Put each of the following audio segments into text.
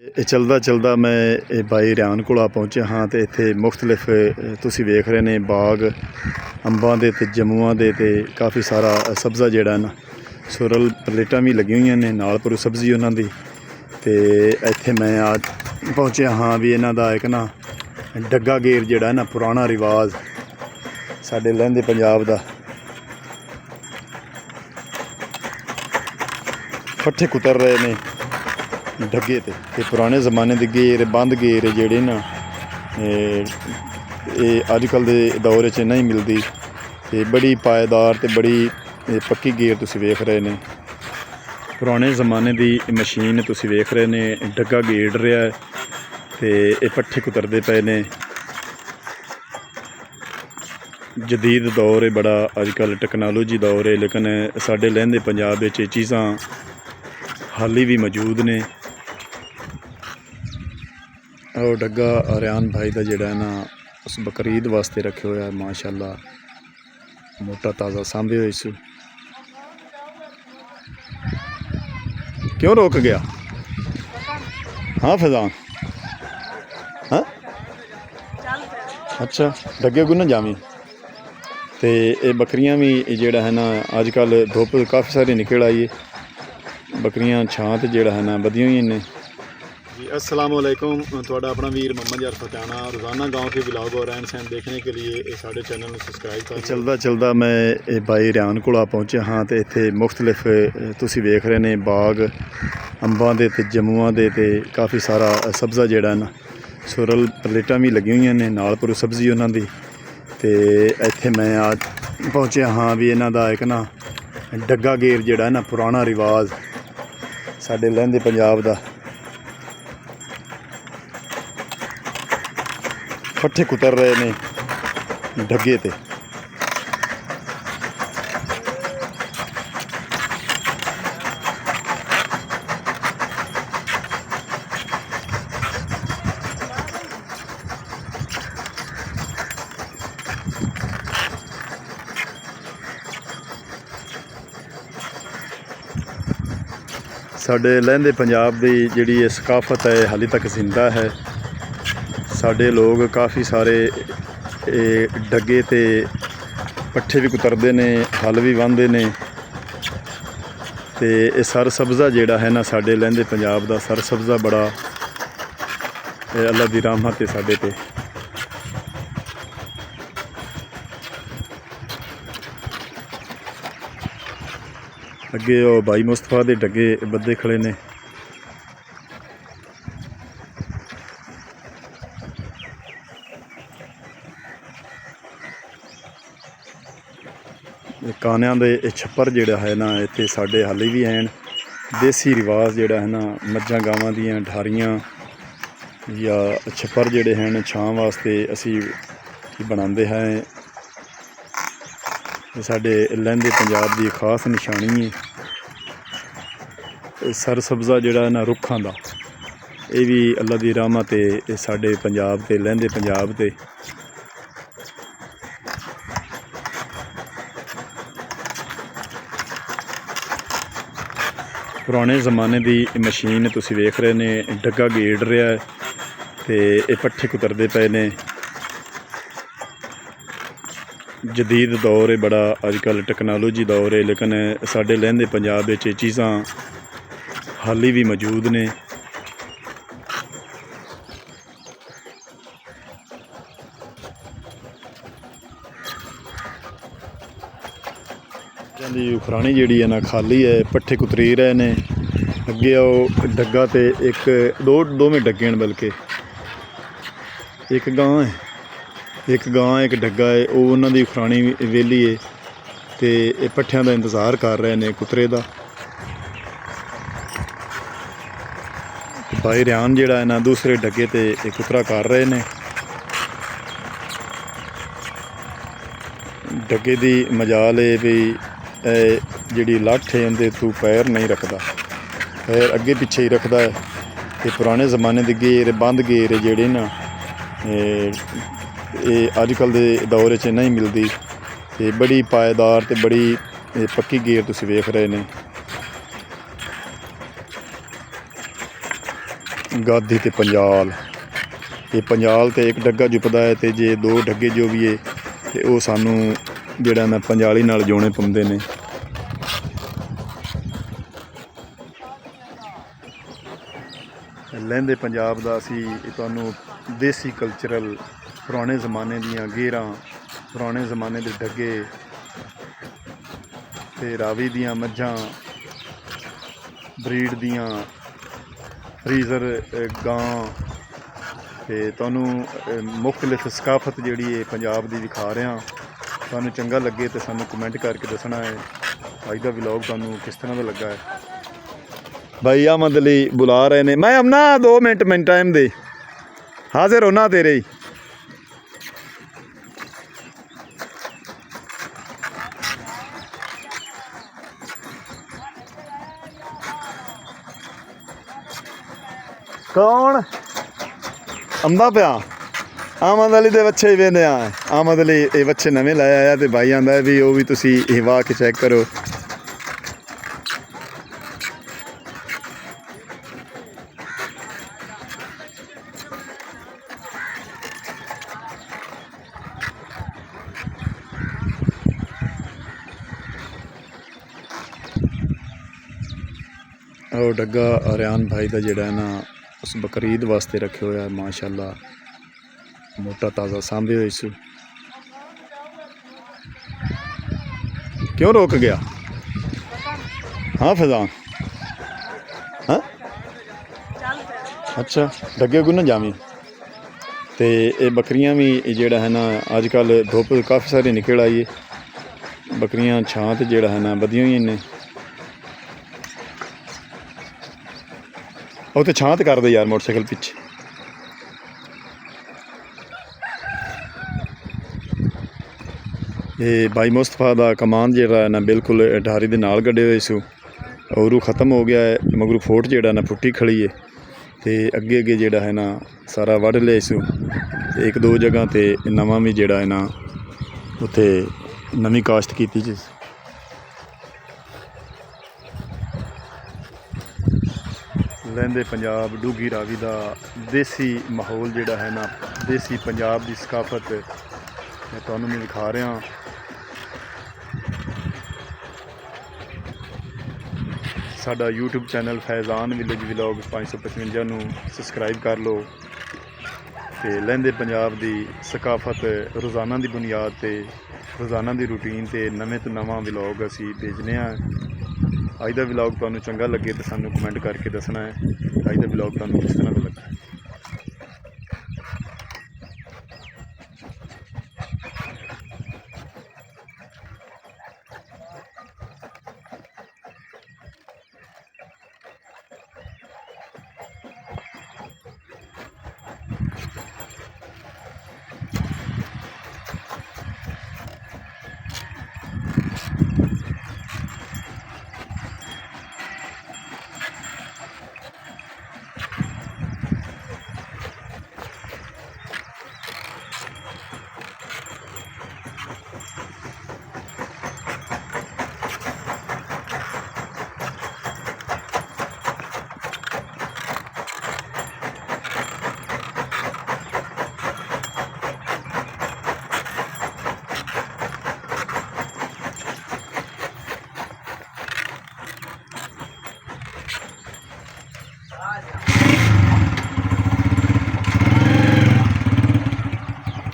चलदा चलदा मैं भाई रियान कोल पहुंचा हाँ तो इत्थे मुख्तलिफ तुसी वेख रहे ने बाग अंबां दे ते जम्मुआं दे ते काफ़ी सारा सब्ज़ा जेड़ा ना सुरल प्लेटां भी लगी हुई ने नाल पर सब्ज़ी उन्हां दी ते इत्थे मैं आज पहुंचा हाँ भी इन्हां दा एक ना डग्गा गेर जेड़ा ना पुराना रिवाज साडे लहंदे पंजाब दा पट्ठे कुतर रहे ने डग्गे ते पुराने ज़माने दे गेर बंद गेर जेह्ड़े ना अजकल दे दौर च नहीं मिलदी ते बड़ी पायदार ते बड़ी पक्की गेर तुसी वेख रहे ने पुराने ज़माने दी मशीन तुसी वेख रहे ने डग्गा गेड़ रहा है ते पट्ठे कुतरदे पे ने जदीद दौर है बड़ा अजकल टेक्नोलॉजी दौर है लेकिन साडे लहंदे पंजाब विच चीज़ां हाली भी मौजूद ने और डग्गा रियान भाई का जोड़ा ना उस बकरीद वास्ते रखे हुआ है माशाअल्लाह मोटा ताज़ा सांभे हुए इस क्यों रोक गया हाँ फैजान हाँ अच्छा डग्गे को ना जामी तो ये बकरियां भी जोड़ा है ना अजकल धुप काफ़ी सारी निकल आई है बकरियां छां ते जोड़ा है ना बधी हुई ने जी अस्सलाम वालेकुम थोड़ा अपना वीर मोहम्मद यार फटाना रोज़ाना गांव के ब्लॉग और रहन सहन देखने के लिए साढ़े चैनल में सब्सक्राइब कर चलदा चलदा मैं भाई रियान कोल पहुंचा हाँ तो इत्थे मुख्तलिफ तुसी वेख रहे ने बाग अंबां दे ते जम्मुआं दे ते काफ़ी सारा सब्ज़ा जेड़ा ना सुरल प्लेटां भी लगी हुई ने नाल पर सब्ज़ी उन्हां दी ते इत्थे मैं आज पहुंचा हाँ भी इन्हां दा एक ना डग्गा गेर जेड़ा ना पुराना रिवाज साडे लहंदे पंजाब दा पट्ठे कुतर रहे ने डग्गे ते साडे लहंदे पंजाब दी जिहड़ी ये सकाफत है हाली तक जिंदा है साडे लोग काफ़ी सारे डग्गे ते पट्ठे भी कुतरते ने हल भी वाहंदे ने ते सर सब्ज़ा जेड़ा है ना साडे लहंदे पंजाब दा सर सब्ज़ा बड़ा अल्लाह दी रहमत है साडे ते अगे वो भाई मुस्तफा दे डग्गे बद्धे खड़े ने कान्यां दे छप्पर जेड़ा है ना इत्थे साडे हाली भी हैं देसी रिवाज जेड़ा है ना मज्जां गावां दियां ढारियां या छप्पर जेड़े हैं छां वास्ते असी बनाते हैं साडे लहंदे पंजाब की खास निशानी है सर सब्ज़ा जेड़ा है ना रुखां दा ये भी अल्लाह दी रहमत है साडे पंजाब ते लहंदे पंजाब ते पुराने ज़माने की मशीन तुसी वेख रहे ने डग्गा गेड़ रहा है तो पट्ठे कुतरदे पे ने जदीद दौर है बड़ा अजकल टेक्नोलॉजी दौर है लेकिन साडे लहंदे पंजाब विच चीज़ां हाली भी मौजूद ने उखरानी जी है ना खाली है पट्ठे कुतरी रहे ने अगे आओ डग्गा तो एक दोवें डग्गे हैं बल्कि एक गां है एक डग्गा है वो उन्होंने उखरानी वेली है तो पट्ठियां का इंतज़ार कर रहे हैं कुतरे का भाई रियान जेड़ा है ना दूसरे डग्गे ते कुतरा कर रहे हैं डग्गे की मजाल है भी जिहड़ी लठ है उनके तू पैर नहीं रखता पैर अगे पिछे ही रखता है तो पुराने ज़माने के गेर बंद गेर जेड़े ना अजकल दे दौर च नहीं मिलदी ते बड़ी पायदार ते बड़ी पक्की गेर तुसी वेख रहे ने ਗਾਦੀ ਤੇ ਪੰਜਾਲ। ਇਹ ਪੰਜਾਲ ਤੇ ਇੱਕ ਡੱਗਾ ਜੁਪਦਾ ਹੈ, ਤੇ ਜੇ ਦੋ ਡੱਗੇ ਜੋ ਵੀ ਹੈ ਤੇ ਉਹ ਸਾਨੂੰ ਜਿਹੜਾ ਨਾ ਪੰਜਾਲੀ ਨਾਲ ਜੋਣੇ ਪਾਉਂਦੇ ਨੇ। ਲਹਿੰਦੇ ਪੰਜਾਬ ਦਾ ਅਸੀਂ ਤੁਹਾਨੂੰ ਦੇਸੀ ਕਲਚਰਲ ਪੁਰਾਣੇ ਜ਼ਮਾਨੇ ਦੀਆਂ ਗੇਰਾਂ, ਪੁਰਾਣੇ ਜ਼ਮਾਨੇ ਦੇ ਡੱਗੇ ਤੇ ਰਾਵੀ ਦੀਆਂ ਮੱਝਾਂ, ਬਰੀਡ ਦੀਆਂ ਫਰੀਜ਼ਰ ਗਾਂ, ਤੇ ਤੁਹਾਨੂੰ ਮੁਖਤਲਿਫ ਸਕਾਫਤ ਜਿਹੜੀ ਹੈ ਪੰਜਾਬ ਦੀ ਵਿਖਾ ਰਿਹਾ। ਤੁਹਾਨੂੰ ਚੰਗਾ ਲੱਗੇ ਤੇ ਸਾਨੂੰ ਕਮੈਂਟ ਕਰਕੇ ਦੱਸਣਾ ਹੈ ਅੱਜ ਦਾ ਵਲੌਗ ਤੁਹਾਨੂੰ ਕਿਸ ਤਰ੍ਹਾਂ ਦਾ ਲੱਗਾ ਹੈ। भाई अहमद अली बुला रहे ने, मैं अब ना 2 मिनट टाइम दे, हाजिर होना तेरे ही। कौन अंबा पिया अहमद अली दे बच्चे वेंदे आ। अहमद अली ये बच्चे नवे लाया आया ते भाई आंदा भी वो भी तुसी वाह के चेक करो। और डग्गा आर्यान भाई का जोड़ा है ना उस बकरीद वास्ते रखे हुआ है, माशाल्लाह मोटा ताज़ा सांभे हुए इस। क्यों रोक गया? हाँ फैजान, हाँ अच्छा डग्गे को ना जामी। तो ये बकरियां भी जोड़ा है ना अजकल धुप काफ़ी सारी निकल आई है, बकरियां छां ते जोड़ा है ना बदियां हुई ने। ਉਹ ਤੇ ਛਾਂ ਤੇ ਕਰਦੇ ਯਾਰ ਮੋਟਰਸਾਈਕਲ ਪਿੱਛੇ। ਇਹ ਬਾਈ ਮੁਸਤਫਾ ਦਾ ਕਮਾਨ ਜਿਹੜਾ ਹੈ ਨਾ ਬਿਲਕੁਲ ਢਾਰੀ ਦੇ ਨਾਲ ਗੱਡੇ ਹੋਏ ਸੀ, ਔਰੂ ਖਤਮ ਹੋ ਗਿਆ ਹੈ, ਮਗਰ ਫੋਟ ਜਿਹੜਾ ਨਾ ਫੁੱਟੀ ਖੜੀ ਹੈ ਤੇ ਅੱਗੇ ਅੱਗੇ ਜਿਹੜਾ ਹੈ ਨਾ ਸਾਰਾ ਵੱਢ ਲਿਆ ਸੀ। ਤੇ ਇੱਕ ਦੋ ਜਗ੍ਹਾ ਤੇ ਨਵਾਂ ਵੀ ਜਿਹੜਾ ਹੈ ਨਾ ਉੱਥੇ ਨਵੀਂ ਕਾਸ਼ਤ ਕੀਤੀ ਜੀ। लहंदे पंजाब डूगी रावी का देसी माहौल जोड़ा है ना, देसी पंजाब की सकाफत मैं तुहानूं भी विखा रहा। साडा YouTube channel Faizan village vlog 555 नूं सबसक्राइब कर लो। तो लहंदे पंजाब की सकाफत रोज़ाना की बुनियाद ते रोज़ाना की रूटीन ते नवें तो नवां व्लॉग असी भेजने हैं। अज का व्लॉग तुहानूं चंगा लगे तो सानूं कमेंट करके दसना है अज का व्लॉग तुहानूं किस तरह का लगा।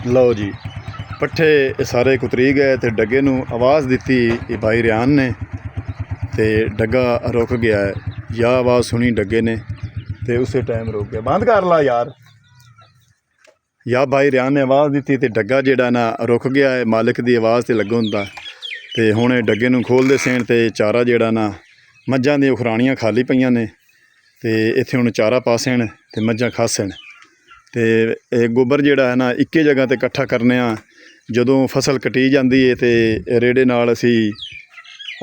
लो जी पट्ठे सारे कुतरी गए तो डगे नूं आवाज़ दी भाई रियान ने, तो डगा रुक गया है। या आवाज़ सुनी डगे ने तो उस टाइम रुक गया। बंद कर ला यार। या भाई रियान ने आवाज़ दी तो डगा जिहड़ा ना रुक गया है, मालिक की आवाज़ से लग्गो हुंदा। तो हुण डगे नूं खोलदे सेण ते चारा जिहड़ा ना मझां दी खुराणियां खाली पईयां ने, तो इत्थे हुण चारा पासण ते मझां खासण। तो गोबर जिहड़ा है ना इक्के जगह ते इकट्ठा करने आ, जदों फसल कटी जाती है तो रेड़े नाल असी।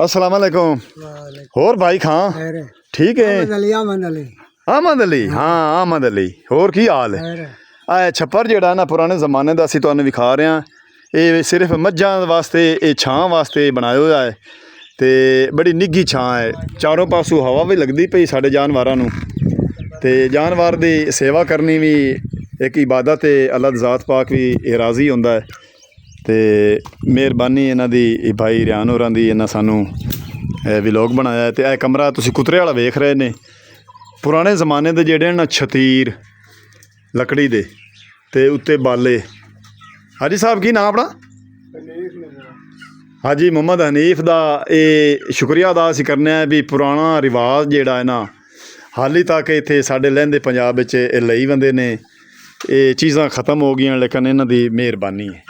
अस्सलाम वालेकुम। होर भाई खां ठीक है? अहमद अली, हाँ अहमद अली, होर की हाल है? आ छप्पर जिहड़ा ना पुराने ज़माने दा असी तुहानूं विखा रहे हैं। ये सिर्फ मझां वास्ते, ये छां वास्ते बनाया हुआ है, तो बड़ी निघी छां है, चारों पासों हवा भी लगती पई साडे जानवरां नूं। ਤੇ ਜਾਨਵਰ ਦੀ ਸੇਵਾ ਕਰਨੀ ਵੀ ਇੱਕ ਇਬਾਦਤ ਹੈ। ਅੱਲਾ ਦੀ ਜ਼ਾਤ ਪਾਕ ਵੀ ਇਹ ਰਾਜ਼ੀ ਹੁੰਦਾ ਹੈ। ਤੇ ਮਿਹਰਬਾਨੀ ਇਹਨਾਂ ਦੀ ਭਾਈ ਰਿਆਨ ਹੋਰਾਂ ਦੀ, ਇਹਨਾਂ ਸਾਨੂੰ ਵਲੋਗ ਬਣਾਇਆ। ਤੇ ਇਹ ਕਮਰਾ ਤੁਸੀਂ ਕੁਤਰੇ ਵਾਲਾ ਵੇਖ ਰਹੇ ਨੇ। ਪੁਰਾਣੇ ਜ਼ਮਾਨੇ ਦੇ ਜਿਹੜੇ ਨਾ ਛਤੀਰ ਲੱਕੜੀ ਦੇ ਤੇ ਉੱਤੇ ਬਾਲੇ। ਹਾਜੀ ਸਾਹਿਬ ਕੀ ਨਾਮ ਆਪਣਾ? ਹਾਜੀ ਮੁਹੰਮਦ ਹਨੀਫ ਦਾ ਇਹ ਸ਼ੁਕਰੀਆ ਅਦਾ ਅਸੀਂ ਕਰਨੇ ਆ ਵੀ ਪੁਰਾਣਾ ਰਿਵਾਜ਼ ਜਿਹੜਾ ਹੈ ਨਾ ਹਾਲੀ ਤੱਕ ਇੱਥੇ ਸਾਡੇ ਲਹਿੰਦੇ ਪੰਜਾਬ ਵਿੱਚ ਇਹ ਲਈ ਬੰਦੇ ਨੇ। ਇਹ ਚੀਜ਼ਾਂ ਖ਼ਤਮ ਹੋ ਗਈਆਂ, ਲੇਕਿਨ ਇਹਨਾਂ ਦੀ ਮਿਹਰਬਾਨੀ ਹੈ।